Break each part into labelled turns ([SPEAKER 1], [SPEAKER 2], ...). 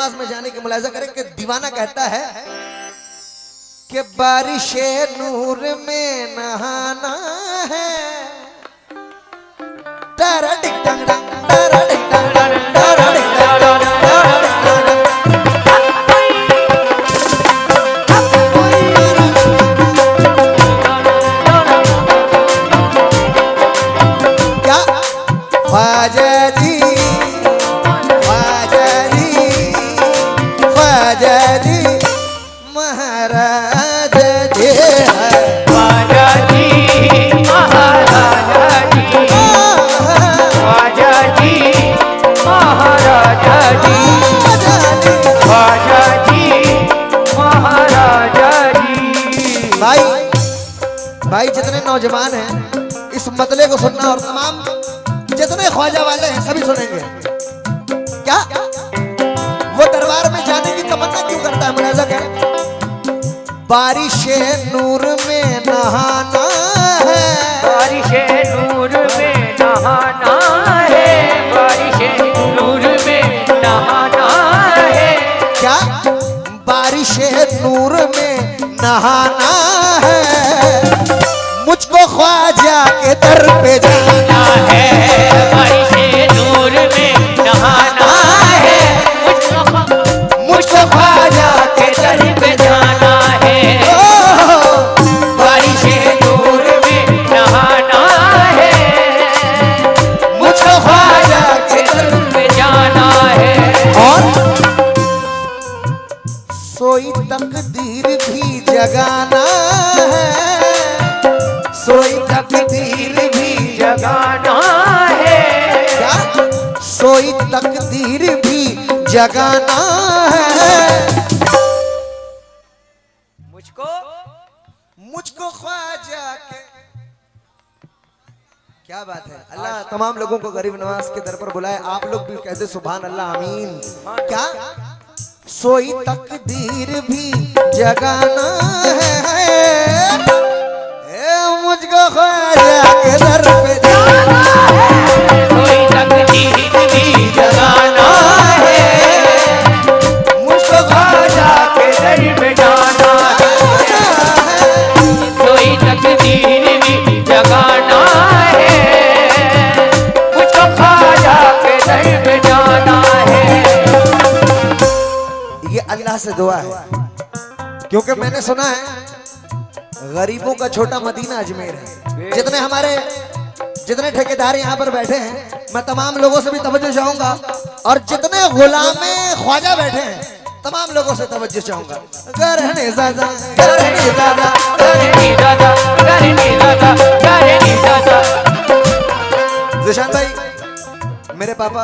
[SPEAKER 1] नवाज में जाने की मुलाहिजा करें कि दीवाना कहता है कि बारिशे नूर में नहाना है। तारा डिक डंग डंग, तारा डिक डंग डंग, तारा डिक डंग डंग, तारा डिक डंग डंग। क्या ख्वाजा जी, ख्वाजा जी, ख्वाजा जी महाराज जी है।
[SPEAKER 2] ख्वाजा जी महाराजा जी, ख्वाजा जी महाराजा जी, ख्वाजा जी महाराजा जी।
[SPEAKER 1] भाई जितने नौजवान हैं इस मतले को सुनना और तमाम जितने ख्वाजा वाले हैं सभी सुनेंगे। क्या वो दरबार में जाने की तमन्ना क्यों करता है? मुलाहिजा करें। बारिशे नूर में नहाना है,
[SPEAKER 2] बारिशे नूर में नहाना है, बारिशे नूर में नहाना है।
[SPEAKER 1] क्या बारिशे नूर में नहाना है। मुझको ख्वाजा के दर पे जाना है,
[SPEAKER 2] बारिशे नूर में नहाना है। मुझको ख्वाजा के दर पे जाना है, बारिशे नूर में नहाना है। मुझको ख्वाजा के दर पे जाना है।
[SPEAKER 1] और सोई तकदीर भी जगाना है, सोई तकदीर भी
[SPEAKER 2] जगाना है।
[SPEAKER 1] क्या सोई तकदीर भी जगाना है। मुझको ख्वाजा के। क्या बात है। अल्लाह तमाम लोगों को गरीब नवाज के दर पर बुलाए। आप लोग भी कहते सुभान अल्लाह आमीन। क्या सोई तकदीर भी जगाना है। मुझको ख्वाजा के दर पे जाना है,
[SPEAKER 2] कोई तकदीर भी जगाना है। मुझको ख्वाजा के दर पे जाना है, कोई तकदीर भी जगाना है। मुझको ख्वाजा के दर पे जाना है।
[SPEAKER 1] ये अल्लाह से दुआ है क्योंकि मैंने सुना है गरीबों का छोटा मदीना अजमेर है। जितने ठेकेदार यहाँ पर बैठे हैं मैं तमाम लोगों से भी तवज्जो चाहूंगा और जितने गुलामे ख्वाजा बैठे हैं तमाम लोगों से तवज्जो चाहूंगा। करने ज़ादा, करने ज़ादा,
[SPEAKER 2] करने ज़ादा, करने ज़ादा, करने ज़ादा।
[SPEAKER 1] ज़िशान भाई मेरे पापा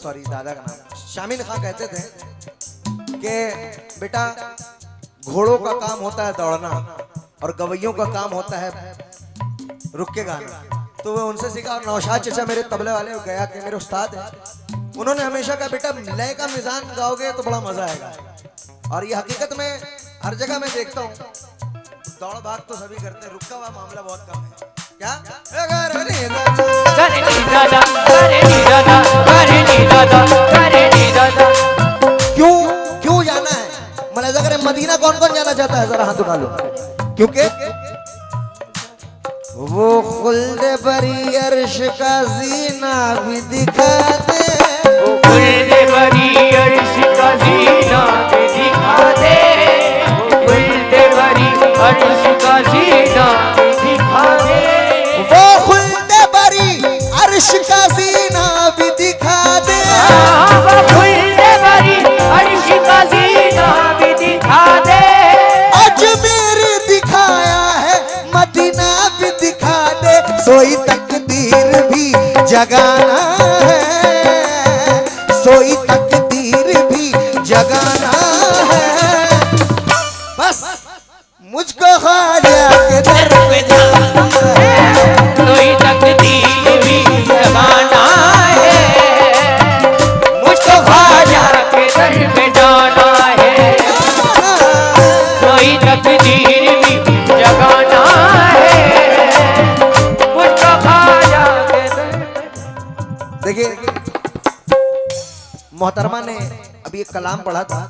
[SPEAKER 1] सॉरी दादा का नाम शामिल खां कहते थे कि बेटा घोड़ों का काम होता है दौड़ना और गवैयों का काम होता है रुक के गाना। तो वो उनसे सीखा। और नौशाद चचा मेरे तबले वाले गया के मेरे उस्ताद हैं, उन्होंने हमेशा कहा बेटा लय का मिजान गाओगे तो बड़ा मजा आएगा। और ये हकीकत में हर जगह मैं देखता हूँ दौड़ भाग तो सभी करते हैं, रुका हुआ मामला बहुत कम है। क्या
[SPEAKER 2] करने ज़ादा, करने ज़ादा, करने ज़ादा, करने ज़ादा।
[SPEAKER 1] क्यों जाना है? मुलाहिजा करें मदीना कौन कौन जाना चाहता है? जरा हाथ उठा लो। क्योंकि वो खुल्द बरी अर्श का जीना भी दिखा दे,
[SPEAKER 2] वो खुल्द बरी अर्श का जीना भी दिखा दे, वो खुल्द बरी अर्श का जीना भी दिखा दे,
[SPEAKER 1] वो खुल्द बरी अर्श का जीना भी दिखा दे,
[SPEAKER 2] वो खुल्द बरी अर्श का जीना भी दिखा दे।
[SPEAKER 1] अजमेर दिखाया है मदीना भी दिखा दे। सोई तकदीर भी जगाना है, सोई तकदीर भी जगाना है। बस मुझको ख्वाजा के दर पे जाना है,
[SPEAKER 2] सोई तकदीर भी जगाना है। मुझको ख्वाजा के दर पे जाना है, सोई तकदीर भी जगाना है। मुझको ख्वाजा के दर पे।
[SPEAKER 1] देखिए मोहतरमा ने अभी एक कलाम पढ़ा था,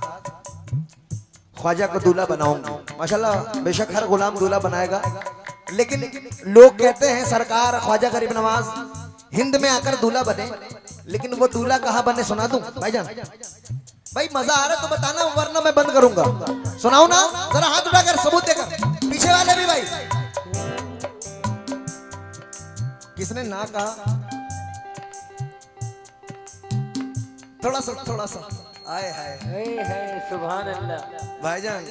[SPEAKER 1] ख्वाजा को दूल्हा बनाऊंगा। माशाल्लाह बेशक हर गुलाम दूल्हा बनाएगा, लेकिन लोग कहते हैं सरकार ख्वाजा गरीब नवाज हिंद में आकर दूल्हा बने, लेकिन वो दूल्हा कहाँ बने सुना दूं भाईजान? भाई मजा आ रहा तो बताना, वरना मैं बंद करूंगा। सुनाओ ना, जरा हाथ उठाकर सबूत देकर, पीछे वाले भी भाई। किसने ना कहा? थोड़ा सा आए हाय
[SPEAKER 2] सुभान अल्लाह।
[SPEAKER 1] भाईजान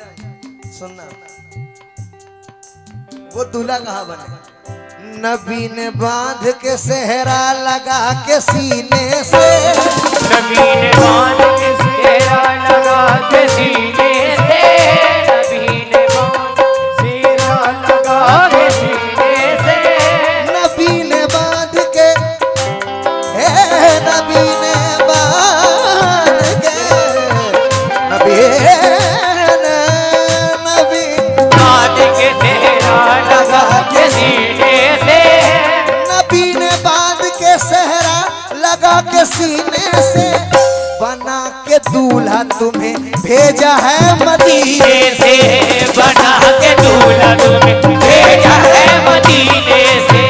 [SPEAKER 1] सुनना, वो दूल्हा कहाँ बने? नबी ने बांध के सेहरा लगा के सीने से,
[SPEAKER 2] नबी ने बांध के सेहरा लगा के सीने से, नबी ने बांध सेहरा लगा के सीने से,
[SPEAKER 1] नबी ने बांध के, नबी ने बांध के, नबी
[SPEAKER 2] बांध के सेहरा लगा के सीने से,
[SPEAKER 1] नबी ने बांध के सेहरा लगा के सीने से, बना के दूल्हा तुम्हें भेजा है मदीने
[SPEAKER 2] से, बना के दूल्हा तुम्हें भेजा है मदीने से,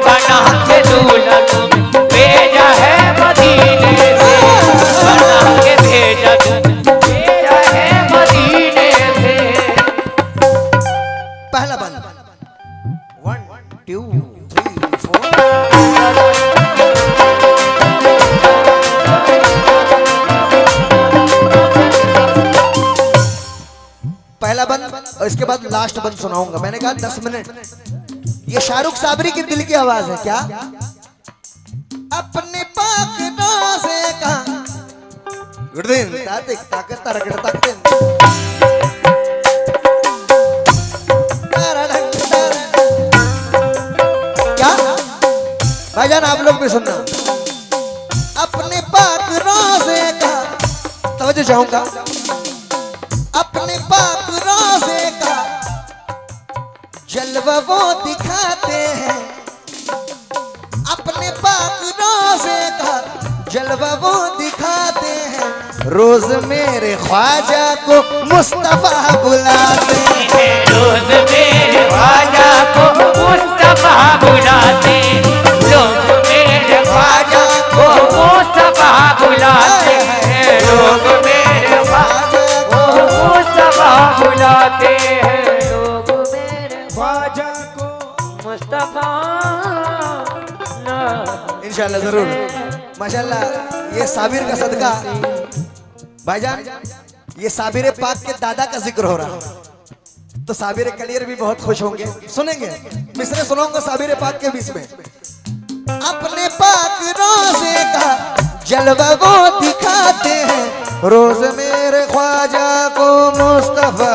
[SPEAKER 2] बना के दूल्हा तुम्हें भेजा है मदीने से, बना के भेजा है मदीने से।
[SPEAKER 1] पहला बंद 1 2 3 4। पहला बंद और इसके बाद लास्ट बंद सुनाऊंगा। मैंने कहा 10 मिनट। ये शाहरुख साबरी की दिल की आवाज है क्या? अपने पाक नाज़े का गुड दिन तातिक ताकत तरकड़ तकते क्या भाईजान आप लोग भी सुनना। अपने पाक रोज़े का तवज्जो चाहूंगा, अपने पाक रोज़े का जलवा वो दिखाते हैं, अपने पाक रोज़े का जलवा वो दिखाते हैं, रोज मेरे ख्वाजा को मुस्तफा बुलाते हैं,
[SPEAKER 2] रोज मेरे ख्वाजा को मुस्तफा बुलाते, लोग मेरे ख्वाजा को मुस्तफा बुलाते हैं, लोग मेरे ख्वाजा को मुस्तफा बुलाते हैं, लोग मेरे ख्वाजा को मुस्तफा।
[SPEAKER 1] इंशाल्लाह जरूर। माशाल्लाह ये साबिर का सदका भाईजान, ये साबिर पाक के दादा का जिक्र हो रहा है, तो साबिर कलियर भी बहुत खुश होंगे। सुनेंगे मिसरे सुनाऊंगा साबिर पाक के बीच में। अपने पाक रोज़े का जलवा वो दिखाते हैं, रोज मेरे ख्वाजा को मुस्तफा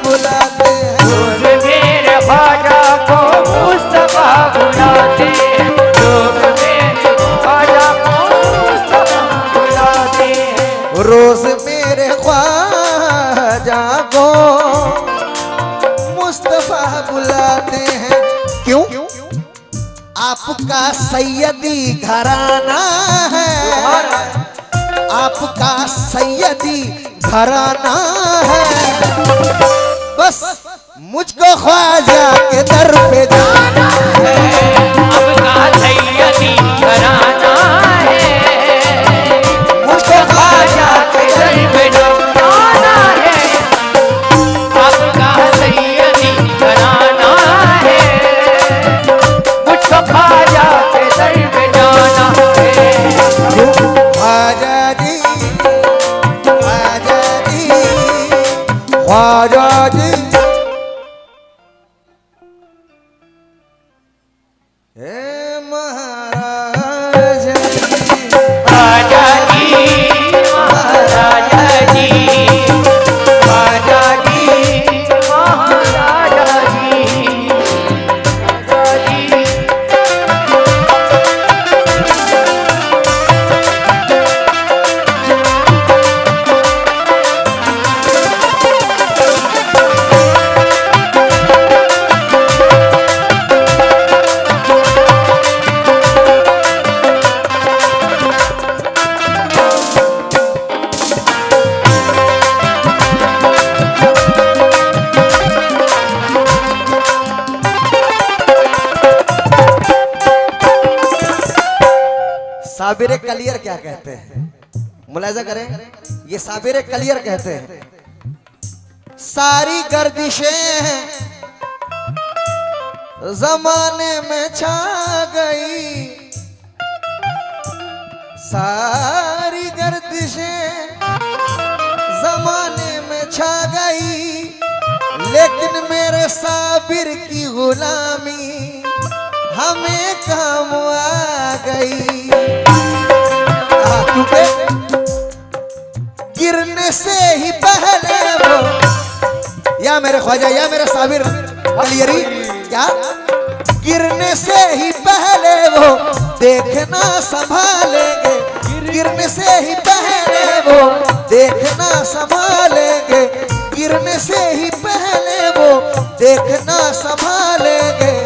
[SPEAKER 1] बुलाते हैं,
[SPEAKER 2] रोज मेरे ख्वाजा को मुस्तफा बुलाते हैं, लोग मेरे ख्वाजा को मुस्तफा बुलाते हैं,
[SPEAKER 1] रोज मेरे ख्वाजा को मुस्तफा बुलाते हैं। क्यों? आपका सैयदी घराना है, आपका सैयदी घराना है, बस मुझको ख्वाजा के दर पे जाना है,
[SPEAKER 2] आपका सैयदी घराना है, मुझको ख्वाजा के दर पे जाना है, आपका सैयदी घराना है, मुझको ख्वाजा के दर पे जाना है।
[SPEAKER 1] ख्वाजा जी ख्वाजा जी ख्वाजा जी। हे महाराज साबिर कलियर क्या कहते हैं, मुलाजा करें, ये साबिर कलियर कहते हैं। सारी गर्दिशें जमाने में छा गई, सारी गर्दिशें जमाने में छा गई, लेकिन मेरे साबिर की गुलामी हमें काम आ गई। क्योंकि गिरने से ही पहले वो, या मेरे ख्वाजा या मेरे साबिर कलियरी, क्या गिरने से ही पहले वो देखना संभालेंगे, गिरने से ही पहले वो देखना संभालेंगे, गिरने से ही पहले वो देखना संभालेंगे।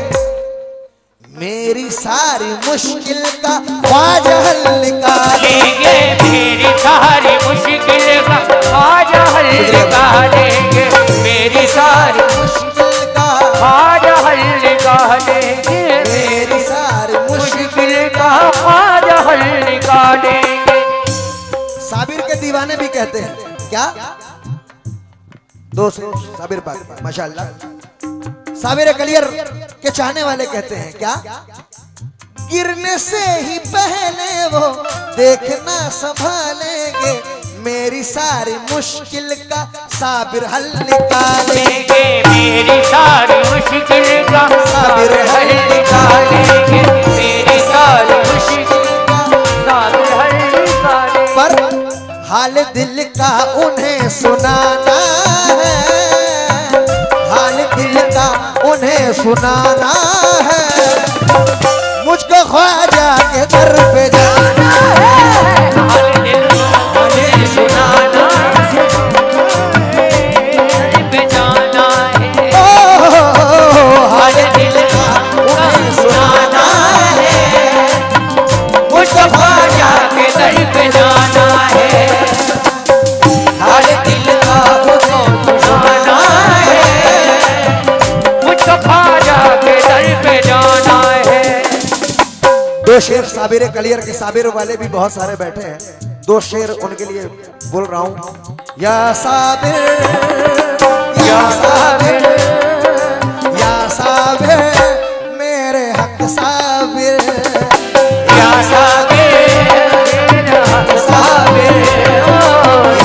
[SPEAKER 1] मेरी सारी मुश्किल का ख्वाजा हल निकालेंगे,
[SPEAKER 2] मेरी सारी मुश्किल का ख्वाजा हल निकालेंगे, मेरी सारी
[SPEAKER 1] मुश्किल का
[SPEAKER 2] ख्वाजा हल निकालेंगे,
[SPEAKER 1] मेरी सारी
[SPEAKER 2] मुश्किल का ख्वाजा हल निकालेंगे।
[SPEAKER 1] साबिर के दीवाने भी कहते हैं क्या, दोस्त साबिर पाक माशाअल्लाह, साबिर कलियर के चाहने वाले कहते हैं क्या, गिरने से ही पहले वो देखना संभालेंगे, मेरी सारी मुश्किल का साबिर हल निकालेंगे,
[SPEAKER 2] मेरी सारी मुश्किल का साबिर हल निकालेंगे, मेरी सारी मुश्किल का साबिर हल निकालेंगे।
[SPEAKER 1] पर हाल दिल का उन्हें सुनाना है, हाल दिल का उन्हें सुनाना है, मुझको ख्वाजा के दर पे जाना है,
[SPEAKER 2] हाल दिल का उन्हें सुनाना है, दर पे जाना है,
[SPEAKER 1] हाल दिल का उन्हें सुनाना है,
[SPEAKER 2] मुझको ख्वाजा के दर पे जाना है,
[SPEAKER 1] हाल दिल का उन्हें सुनाना है,
[SPEAKER 2] मुझको ख्वाजा के दर पे जाना है।
[SPEAKER 1] दो शेर साबिर कलियर के, साबिर वाले भी बहुत सारे बैठे हैं, दो शेर उनके लिए बोल रहा हूं। या साबिर या साबिर या साबिर मेरे हक साबिर,
[SPEAKER 2] या साबिर मेरा हक साबिर,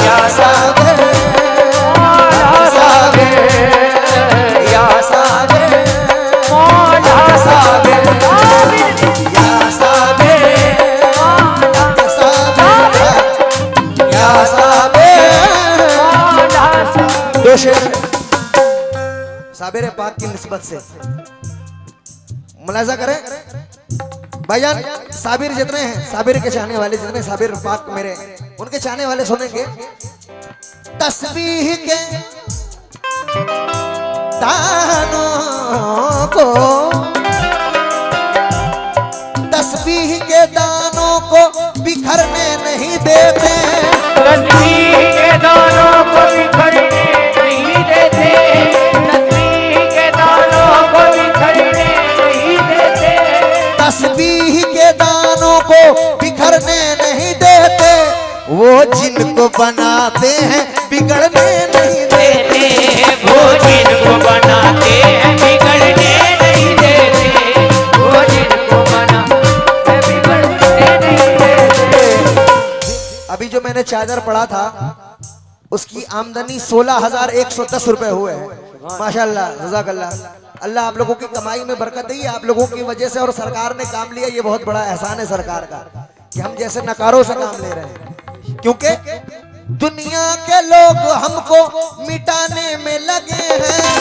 [SPEAKER 1] या साबिर
[SPEAKER 2] या साबिर,
[SPEAKER 1] या साबिर
[SPEAKER 2] मौला साबिर,
[SPEAKER 1] या साबिर या साबिर। दो शेर साबिर पाक की निस्बत से मुलाजा करें भाईजान, साबिर जितने हैं, साबिर के चाहने वाले जितने साबिर पाक मेरे, उनके चाहने वाले सुनेंगे। तस्बीह के दानों को, तस्बीह के दानों को बिखरने नहीं देते,
[SPEAKER 2] तस्बीह के दानों को बिखरने नहीं देते, तस्बीह के दानों को बिखरने नहीं देते,
[SPEAKER 1] तस्बीह के दानों को बिखरने नहीं देते, वो जिनको बनाते हैं बिगड़ने नहीं देते,
[SPEAKER 2] वो जिनको बनाते हैं बिगड़ने नहीं देते, वो जिनको बनाते हैं बिगड़ने नहीं देते।
[SPEAKER 1] अभी जो मैंने चादर पढ़ा था उसकी आमदनी 16,110 रुपए हुए हैं माशाल्लाह, जज़ाकल्लाह। अल्लाह आप लोगों की कमाई में बरकत दी, आप लोगों की वजह से, और सरकार ने काम लिया, ये बहुत बड़ा एहसान है सरकार का कि हम जैसे नकारों से काम ले रहे हैं, क्योंकि दुनिया के लोग हमको मिटाने में लगे हैं,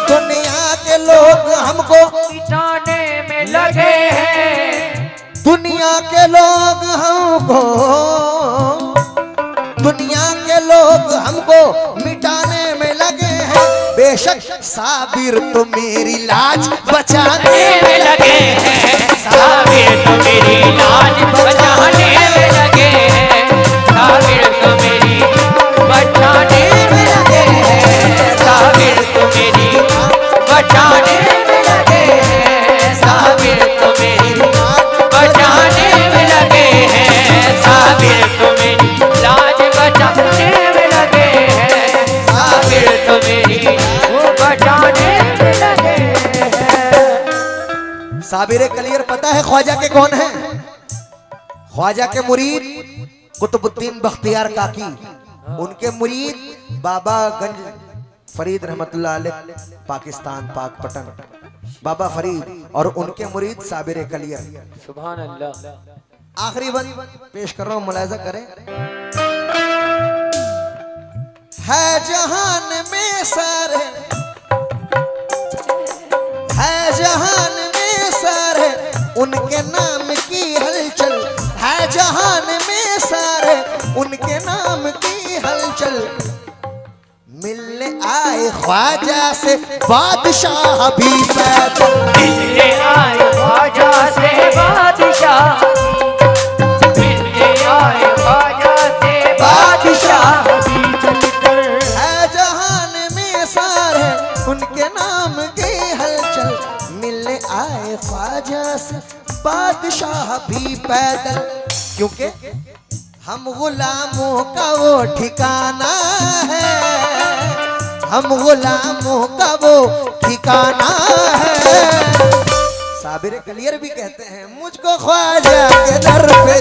[SPEAKER 1] दुनिया के लोग हमको
[SPEAKER 2] मिटाने में लगे हैं,
[SPEAKER 1] दुनिया के लोग हमको, दुनिया के लोग हमको मिटाने में लगे हैं, बेशक साबिर तो मेरी लाज बचाने में लगे हैं,
[SPEAKER 2] साबिर तो मेरी लाज बचाने में लगे हैं, साबिर तो मेरी बचाने में लगे हैं, साबिर तो मेरी बचाने में लगे हैं, साबिर तो मेरी बचाने में लगे हैं।
[SPEAKER 1] कौन है? ख्वाजा के मुरीद कुतुबुद्दीन बख्तियार काकी, उनके मुरीद बाबा गंज फरीद रहमतुल्लाह अलैह, पाकिस्तान पाक पटन बाबा फरीद, और उनके मुरीद साबिर कलियर।
[SPEAKER 2] सुभान अल्लाह।
[SPEAKER 1] आखिरी बंद पेश कर रहा हूं, मुलाहिजा करें। है जहान में सारे, है जहान में सारे उनके नाम की हलचल, है जहान में सारे उनके नाम की हलचल। मिलने आए ख्वाजा से बादशाह भी पैदल,
[SPEAKER 2] मिलने आए ख्वाजा से बादशाह, मिलने आए ख्वाजा से बादशाह भी चलकर।
[SPEAKER 1] है जहान में सारे उनके नाम की हलचल, मिलने आए ख्वाजा से बादशाह भी पैदल। क्योंकि हम गुलामों का वो ठिकाना है, हम गुलामों का वो ठिकाना है। साबिर कलियर भी कहते हैं मुझको ख्वाजा के दर पे